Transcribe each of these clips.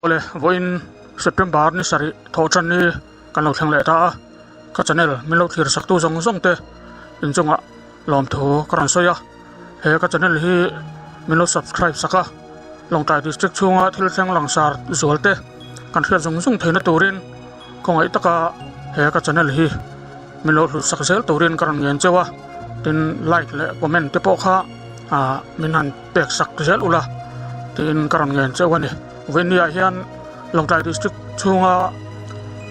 ole voin September ni sari thochan ni kan lo thang le ta ka channel min lo thir sak tu zong zong te in chunga lom thu karan soya he ka channel hi min lo subscribe saka longtai district chunga thil thang langsar zualte kan thil zong zong theina turin kongai taka he ka channel hi min lo thu sak zel turin karan ngen chewa tin like le comment te po kha min han pek sak zel ula tin karan ngen chewa ni venia hian longtai district chunga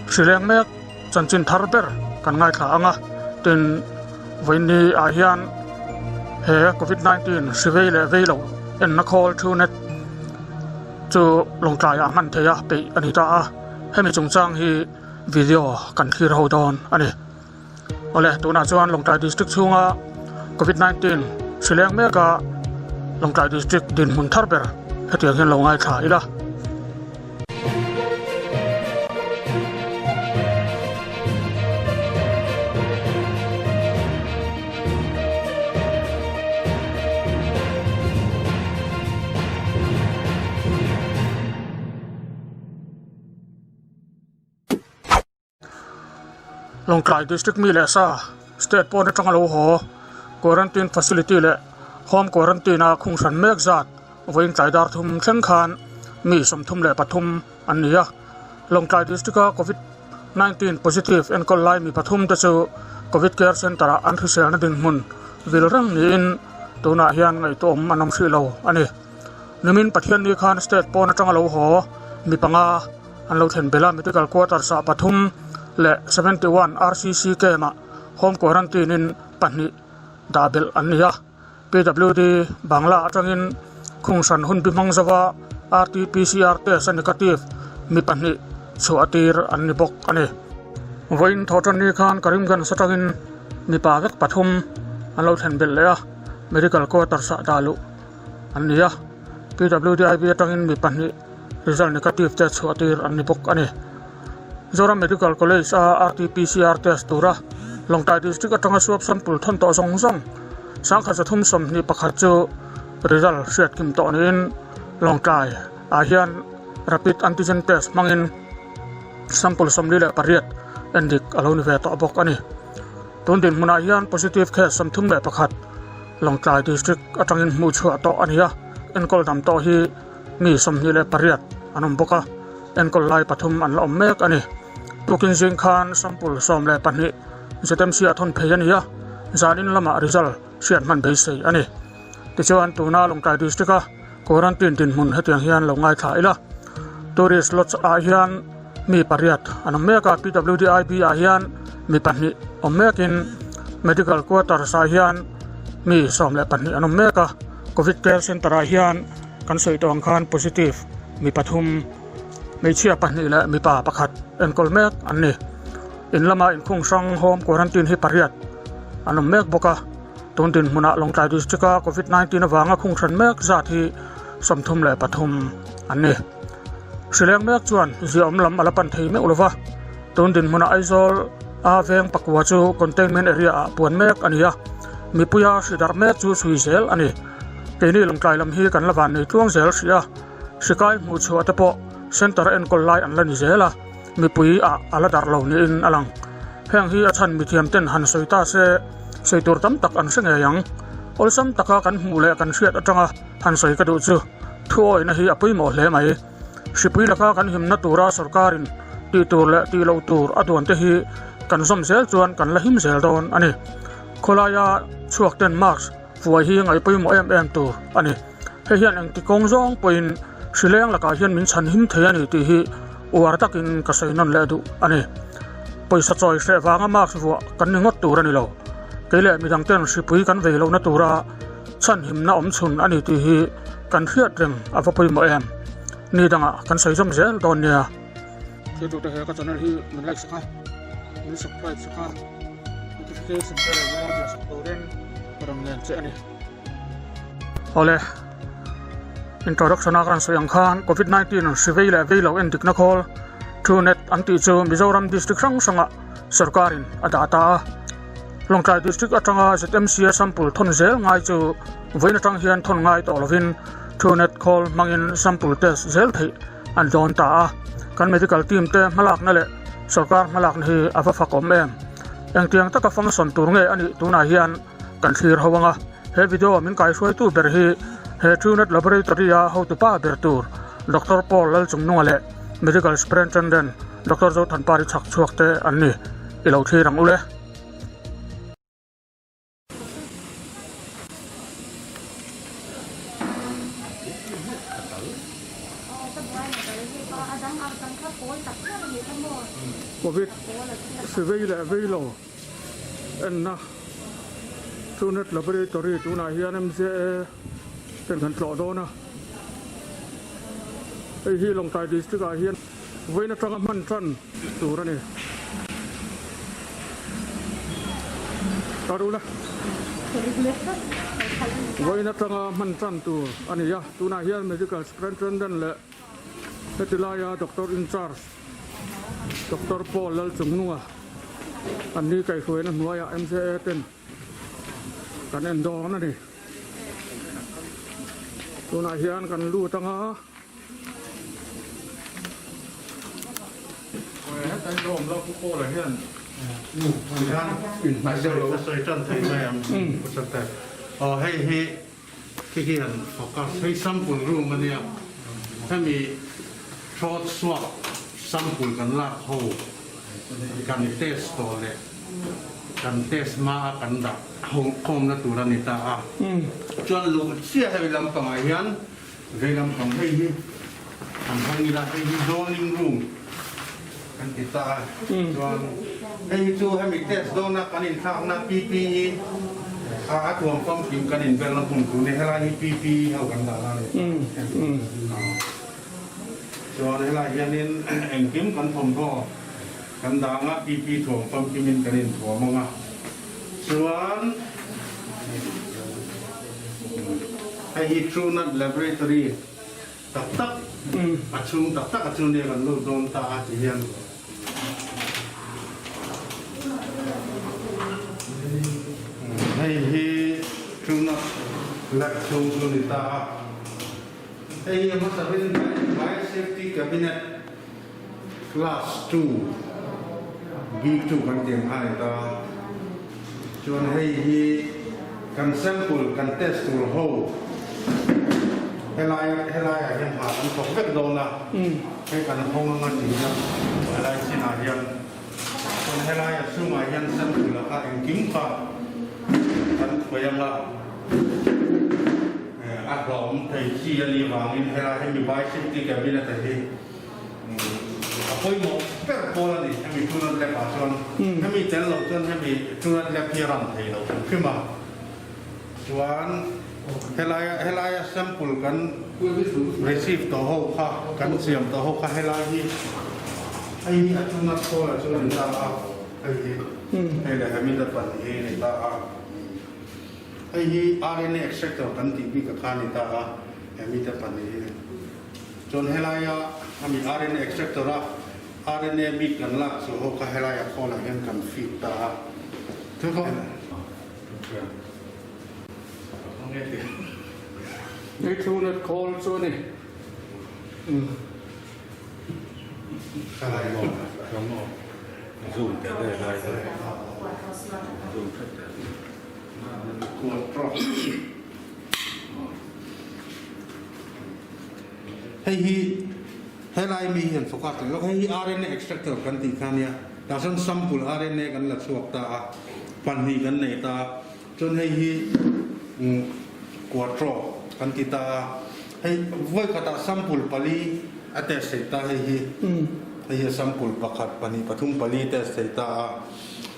sileng mek chanchin tharber kan ngai tha anga tin veni a hian he covid-19 sivei le veilo en na call to net chu longtai a man theya pe ani ta hemi chungchang hi video kan thlir ho don ani ole tuna chuan longtai district chunga covid-19 sileng mek a longtai district din mun tharber hetiang hian lo ngai tha ila Longtai district mi le sa state pon atang lo ho quarantine facility le home quarantine a khung san mek zat voin tlai dar thum thleng khan mi som thum le pathum ania Longtai district a covid-19 positive en kol lai mi pathum ta chu covid care center a an thusel na ding mun vil rang ni in tuna hian ngai tom anam si lo ani nimin pathian ni khan state pon atang lo ho mi panga an lo then bela medical quarter sa pathum le 71 RCC kema home quarantine in panni dabel ania PWD bangla atangin khungsan hun bimang zawa RT-PCR test negative mi panni chuatir anni bok ani voin thotan ni khan karimgan satangin mi pawek pathum anlo then bel le medical quarter sa dalu ania PWD IB atangin mi panni result negative test chuatir anni bok ani Zoram Medical College RT-PCR test tura Longtai district atanga swab sample thon to zong zong sang kha thum som ni pakhat chu result set kim to nin Longtai a hian rapid antigen test mangin sample som ni le pariat endik aloni ve to bok ani tundin muna hian positive case som thum le pakhat Longtai district atangin mu chua to ania enkol dam to hi mi som ni le pariat anum boka enkol lai pathum an lom mek ani Tukin Jing Khan sample som le panni ZMC athon pheyania zanin lama result sian man beisei ani tichuan tuna Longtai district a quarantine tin mun hetiang hian lo ngai tha ila tourist lots a hian mi pariat anam meka PWD IB a hian mi panni omekin medical quarter sa hian mi som le panni anam meka covid care center a hian kan soi tong khan positive mi pathum mai chia panni la mi pa pakhat enkol mek anni in lama in khung sang home quarantine hi pariat anum mek boka tundin muna Longtai district a covid-19 awanga khung than mek zat hi somthum le pathum anni sileng mek chuan ziom lam alapan thei me ulova tundin muna aizol a veng pakwa chu containment area a puan mek ania mi puya sidar mek chu sui zel ani keini Longtai lam hi kan lawan nei tluang zel sia sikai mu chu atapo center en kol lai an lani zela mi pui a ala dar lo ni in alang heng hi achan mi thiam ten han soita se seitur tam tak an senge yang olsam taka kan hmule kan hriat atanga han soi ka du chu thuoi na hi apui mo hle mai sipui laka kan himna tura sarkarin ti tur le ti lo tur adon te hi kan som zel chuan kan la him zel don ani kholaya chuak ten marks fuai hi ngai pui mo em tur ani he hian ang ti kong zong point sileng laka hian min chan him thei ani ti hi war takin ka sainon le du ani poisa choi se wanga marks wa kan ngot tur ani lo keile mi dang ten sipui kan veilo na tura chan him na om chun ani ti hi kan hriat reng ava pui mo em ni danga kan sai jom zel don nia ke tu te he ka channel hi min like saka min subscribe saka notification bell ni ya saktoren parang nen che ani ole introduction akan soyang khan covid-19 sivei le veilo endik na call through net anti chu Mizoram district sang sanga sarkarin adata Longtai district atanga ZMC sample thon zel ngai chu voin atang hian thon ngai to lovin through net call mangin sample test zel thei อันจอนตากัน medical team เตมาลักนั่นแหละสกัดมาลักนี่อาฟฟักอมเองอย่างเตียงตะกับฟังสนตัวไงอันนี้ตัวนาเฮียนกันชีร์ฮวังเฮวิดีโอมินไก่ช่วยตู้เบอร์ฮีเฮทูนัท laboratory how to pa เบอร์ตูร์ดรพอลลัลจุงนุ่งเล่ medical superintendent ดรโจทันปาริชักชวกเตอันนี้อีเหล่าที่รังอุเล่โควิดสิเวลเวลเอ็นนะทูนัท laboratory ตัวนาเฮียนมันจะเป็นขันโตโดนะไอ้ที่ลงใต้ดิสตริกเฮียนเวนัทรังมันทันตัวนี่ตาดูละเวนัทรังมันทันตัวอันนี้ยะตัวนาเฮียน medical superintendent และเฮติลายา doctor in charge Dr. Paul Lal Chung Nua อันนี้ไก่สวยนะหัวยา MCA เต้นกันเอ็นดองนั่นนี่ตัวนาเฮียนกันรู้ตั้งอ่ะแต่โยมเราผู้โก้เลยเฮียนKan Nasaitan Thailand Pusat Hei Kikian Fokus Hei Sampul Room Mania Kami Throat Swab Sampul Kan Lak Ho Kan Test Tole Kan Test Ma Kan Dak Hong Kong Naturan Ita Chuan Lu Sia Hei Lampang Ayan Hei Lampang Hei Kan Hangila Hei Zoning Room Kan Ita Chuanให้ชูให้มีเทสโดนักกันอินทางนักPPEอาตัวความกิมกันอินเป็นลำพูนตัวนี้ให้เราให้PPEเอากันได้เลยส่วนให้เราอย่างนี้เอ็งกิมกันผมก็กันดังอ่ะPPEถ่วงความกิมกันอินถ่วงมั้งอ่ะส่วนให้ชูนัก laboratory ตักอัดชุมตักอัดชุมเนี่ยกันลูกโดนตาจีเฮียนให้ชุนักหลักชุมชุนิตาให้มาสเป็นไวเซฟตี้แคบิเนตคลาส2บีทูกันเตียงให้ตาชวนให้กันแซมเปิลกันเทสตัวโฮให้ลายยังหาอันของเวทโดนละให้กันห้องงานจริงจังอะไรสินายันชวนให้ลายสู้มายันแซมเปิลละเองกิ้งฟ้าอันพยายามละอัดหลอมไทยขี้ยันลีวางอินให้เราให้มีไวซิตี้แกบินอะไรที่พอยหมดเปิดโปรละนี่ให้มีทุนเล็กอาชนให้มีเจนหลบจนให้มีทุนเล็กพิรันไทยเราขึ้นมาส่วนให้เราแซมเปิลกัน receive ตัวเขาค่ะกันเสียมตัวเขาค่ะให้เราที่ไอ้ทุนนักโทษชนตาให้ได้ให้มีแต่ปัญหาในตาไอ้ RNA extractor กันที่มีกับข้าในตาให้มีแต่ปัญหาจนให้เรามี RNA extractor RNA มีกันละส่วนเขาให้เราขอละยังกันฟีดตาทุกคนนี่ทูนัทคอลส่วนนี้อะไรบ้างน้องซูมแต่ได้ซูมแต่ขวดปลอกให้ลายมีเห็นโฟกัสแล้วให้ RNA extractor กันตีกันเนี่ยแต่ส่วน sample RNA กันละสวกตาปันนี้กันในตาจนให้ขวดปลอกกันตีตาให้ไว้กระตา sample ปลีอัตเสตาให้sampul pakat pani pathum pali test theta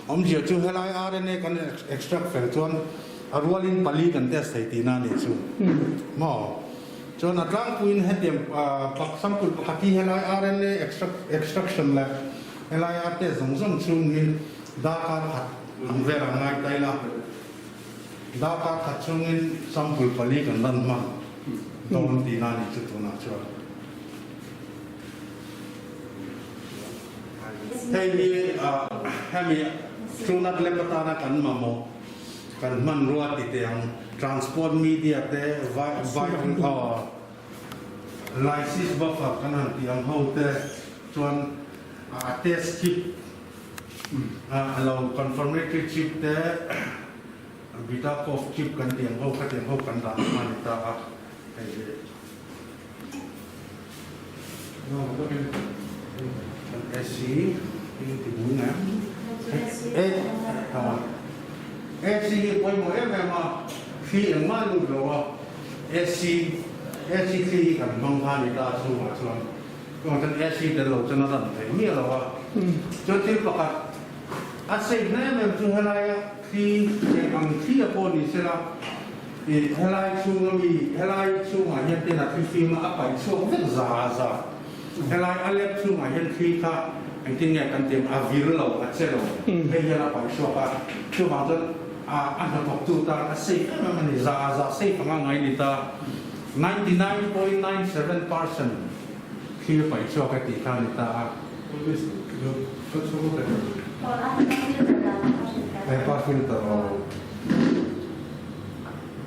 om jia chu helai RNA kan extract fel chuan arwalin pali kan test thei na ni chu mo chuan atlang puin hetiam pak sampul pakati helai RNA extraction lab helai test zong chung hin da ka khat ang vera ngai tai la da ka khat chung hin sampul pali kan dan ma don ti na ni chu tu na chuให้มีทุนักเล็บตานักันมาโมกันมันรัวติดอย่าง transport media เตไว license buffer กันหันที่อังเขาแต่ส่วนtest chip เรา confirmatory chip แต่บิดาคอฟ chip กันที่อังเขาคัดที่อังเขากันด่ามันตาไอ้น้องก็เป็นSC ที่ติดมือนะSC ไปหมดแล้วแม่มาที่อังมาลูกเราว่า SC ที่กันบางท่านตาสู้มาส่วนก็มัน SC แต่เราจะนั่นแต่เมื่อเราว่าจนที่ประกาศอาศัยแน่แม่ช่วยอะไรที่อังที่อพอดีเสร็จแล้วอะไรช่วยมีอะไรช่วยมาเห็นที่นักฟิล์มอะไรช่วยก็จะอะไรอะไรช่วยมาเห็นที่ค่ะอันที่เนี่ยกันเตรียมอาวิลเราอาเซลให้เห็นอะไรช่วยกันช่วยมาจนอันนั้นตกตัวตาอาศัยมันจะเสียฟังง่ายนี่ตา 99.97% ที่ไปช่วยกันที่ข้างนี่ตาก็ช่วยกันไอ้ป้าฟิลเตอร์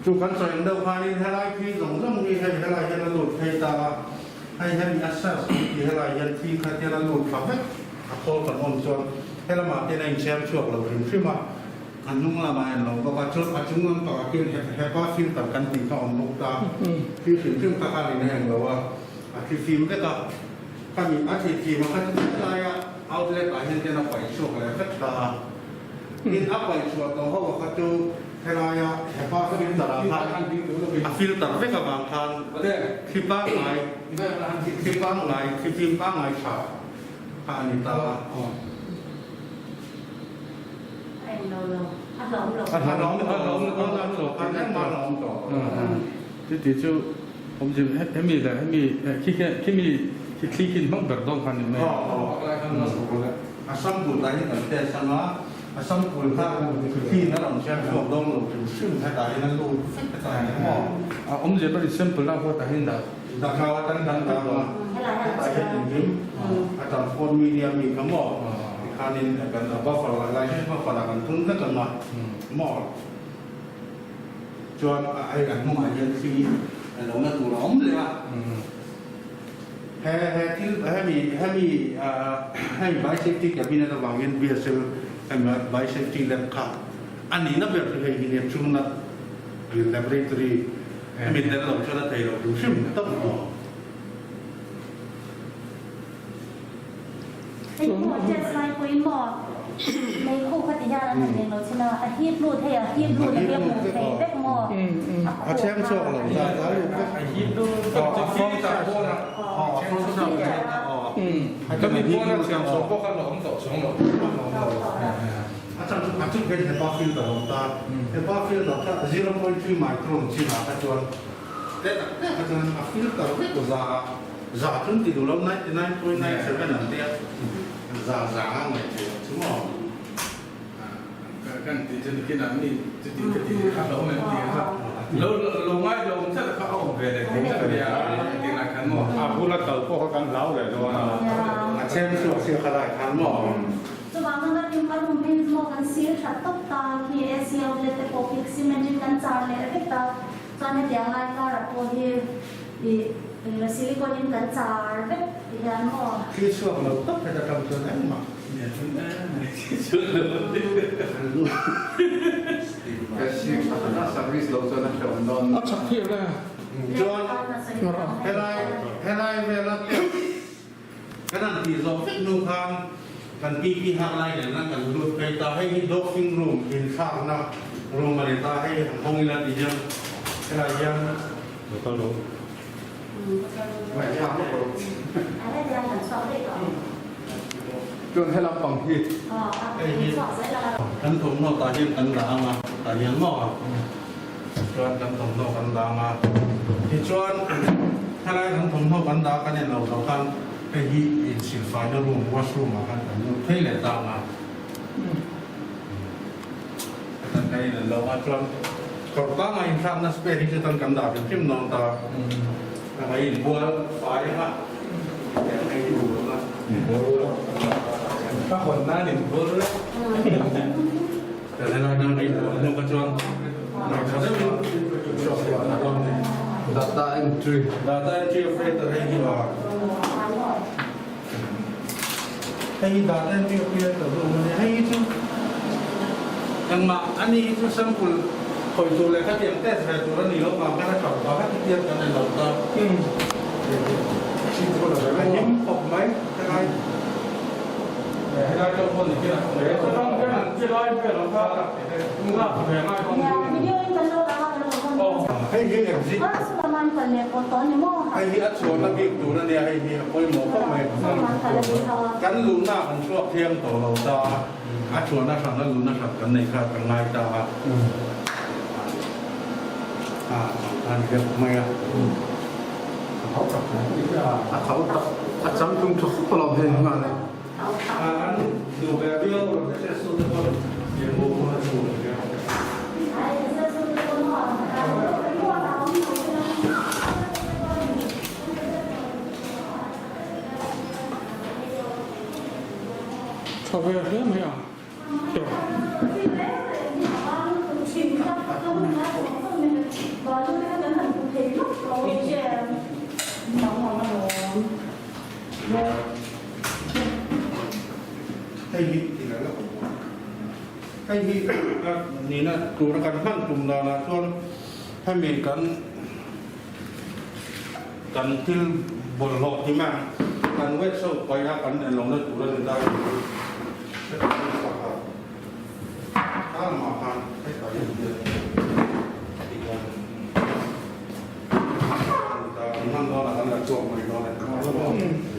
จุกันใส่เดิมพานี่ให้ไรที่สองต้องมีให้ไรยันหลุดให้ตาให้ยันอัสเซสที่ให้ไรยันที่ขัดยันหลุดฝังให้โคลกันอมชวนให้ละมาที่ในแชมป์ช่วยเราถึงขึ้นมาอันนุ่งละมาเราก็ว่าชุดอันนุ่งต่อกินให้ป้าฟิลเตอร์กันตีเขาอมลูกตาที่ถึงขึ้นตาการในแห่งเราว่าที่ฟิล์มได้ก็ถ้ามีอาชีพฟิล์มมันก็จะอะไรเอาเรื่องอะไรที่เราไปช่วยอะไรก็ตานี่อัพไปช่วยตัวเขาบอกเขาจะให้เราให้ป้าฟิลเตอร์ฟิลเตอร์ไม่กับบางทางที่บ้านไหนที่บ้านไหนที่ฟิล์มบ้านไหนฉาบอันนี้ตาร้องมาร้องต่อที่จู่ผมจะให้มีแต่ให้มีที่คลิกขึ้นบ้างแบบต้องพันหนึ่งไหมสัมปูนได้แต่แต่สมาสัมปูนถ้าที่นั่นเราใช้พวกดองหลุดซึ่งถ้าได้นั่นรูดได้หม้อผมจะเป็น simple แล้วก็แต่เห็นได้ดักเราตั้งแต่แต่เห็นอย่างนี้อาจารย์คนมีเดียมีคำบอกคานินกันว่าฝรั่งอะไรให้ว่าฝรั่งกันทุ่งนั่นกันมาหม้อจนไอ้กันทุ่งอาเย็นฟรีเราเนี่ยตัวล้อมเลยว่ะให้ใบเซฟตี้กับพี่นักวางเงินเบียร์เซลให้มาใบเซฟตี้เล็บขาอันนี้นับแบบที่ให้เนี่ยช่วงนั้นเรียน laboratory มีแต่เราช่วยได้เราดูซึ่งต้องไอ้หมอเจ็ดสไลด์คุยหมอในคู่ปฏิญาณนั่นเองเราชนะอาชีพรูดเทียอาชีพรูดเทียหมูเตะเด็กหมออาแช่งช่วงเราจะลูกอาชีพดูจะฟ้องจากพวกนั้นก็มีพวกนั้นเสียงสองพวกเขาหลงต่อสองหลงอาจารย์เป็นเห็นป้าฟิลต์ของตาเห็นป้าฟิลต์ของตา0.3 ไมโครที่มาตัดจวนแต่อาจารย์ฟิลต์ของไม่ก็จะถึงที่ดูแล้ว99.97นั่นเดียวจะไงชั่วโมงกันที่จะกินอันนี้จะกินกันที่ข้าวหลงเนี่ยดีครับแล้วลงไว้ลงถ้าเขาเอาไปเลยถึงจะเดียวกินอะไรกันหมดผู้รับเติบพวกเขากันเล้าเลยตัวเช่นช่วงเสียขนาดขันหมอจะวางตั้งแต่ที่มันเป็นหมอกันเสียชัดตบตาที่เอเชียเลยแต่พอพิกซิเมนต์กันจานเลยก็ตาจานเนี่ยอย่างไรก็รับพอที่ซิลิโคนกันจานแบบอย่างหมอที่ช่วงเราต้องไปจะทำตัวนั้นมาเนี่ยชุดนั้นชุดเลยservice เราจะนั่งเดี๋ยวนอนชักเที่ยวได้จวนให้ไรเวลาเที่ยวขนาดที่เราฟิกนูคันกันปีหาอะไรเนี่ยนั่งกันดูไปตาให้ด็อกฟิ้งรูมกินข้าวนะรูมอะไรตาให้ห้องนี้ดีจังอะไรยังเราก็รู้ไม่ยากหรอกอะไรเดี๋ยวผมสอบได้ก่อนจนให้เราฟังที่กันถมนอกตาเห็นกันด่ามาตาเห็นหม้อชวนกันถมนอกกันด่ามาที่ชวนถ้าไรกันถมนอกกันด่ากันเนี่ยเราคันไปฮีอินสิลไฟน์รูมวอชรูมมากันนู่นเท่เลยตามมาแต่ในเราว่าชวนก็ตั้งไอ้ทำนักสเปรย์ที่จะตั้งกันด่าเป็นเข้มนอนตาไอ้บัวไฟฮะแต่ไอ้ดูนะถ้าคนหน้าหนึ่งเบอร์เลยแต่ในรายงานไอ้หนูกระจวงเราจะได้ชอบเรา data entry data entry operator hay hi wa hay data entry operator ro ne hay chu yang ma ani chu sample khoi tu le ka tiang test ve tu ni lo ma ka na ka ba ka tiang kan lo ta chi tu lo ba nim pok mai ta aiให้ได้เจ้าคนที่นั่นเลยก็ต้องแค่นั้นที่ร้อยเพื่อนเราก็มึงว่าแพงมากของ Ya, video ini kan lo dah ada lo kan. ให้hi em si Orang sulaman kan le foto ni mo. ให้hi at so na bi tu na neให้hi koi mo ko mai Sulaman kan le video. กันลูน่ากันช่วงเที่ยงต่อเราตาอาชวนนะครันั้นลูน่าครับกันในคากันไงตาอันเดียวไม่อะ เขาตัดเขาตัดซ้ำทุ่งทุกคนเราเพลงมาเลย อันดูแบบเดียวเราจะสู้ทุกคนเดี๋ยวโมมาดูเดียว Ai, essa é a sua nova. Eu vou dar um pouco. เขาไปเรื่องไหมอ่ะเดี๋ยว ให้ฮิตอีกแล้วให้ฮิตนี่นะดูแล้วกันมั่นกลุ่มเราละช่วงให้มีกันที่บนโลกที่มั่งกันเวทโซ่ไปนะกันในลงแล้วดูแล้วได้ถ้ามาพันให้ต่ออย่างเดียวอีกวันนั่งรอแล้วกันละจบไปรอแล้ว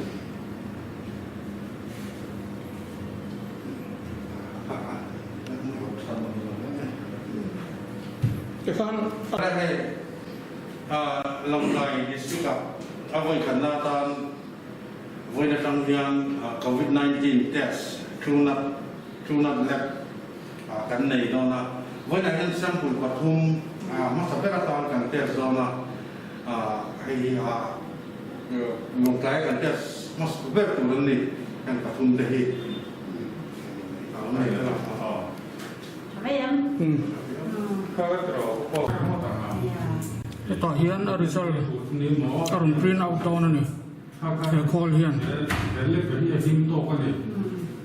จะฟัง ได้ให้ลงในดิสกับเอาไว้กันหน้าตอนไว้ในทางยังโควิด-19 test ทุนัดแลบกันในนนะไว้ในนั้นแซมเปิลปฐุมมาสับเป็นตอนกันเทสนะให้ลงใช้กันเทสมาสับเป็นตัวนี้กันปฐุมเดฮีเอาไม่ได้หรอก Apa yang? เขาก็จะรอพวกเขาต่างหาก จะต่อเฮียนอริซอล นี่หมอ อารมณ์พรินเอาตอนนี้ ถ้าใคร เดี๋ยวคอลเฮียน แต่เล็กไปที่จะทิ้งโต๊ะกันเนี่ย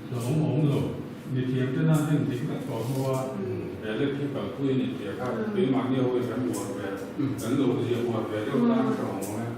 เราหงเลยมีเทียมจะน่าเล่นทิ้งกันก่อนเพราะว่าแต่เล็กที่แบบคุยเนี่ยเดี๋ยวครับเป็นมาเนี่ยเว้ยกันหัวแบบกันโลกเสียหัวแบบเรื่องร่างของนะ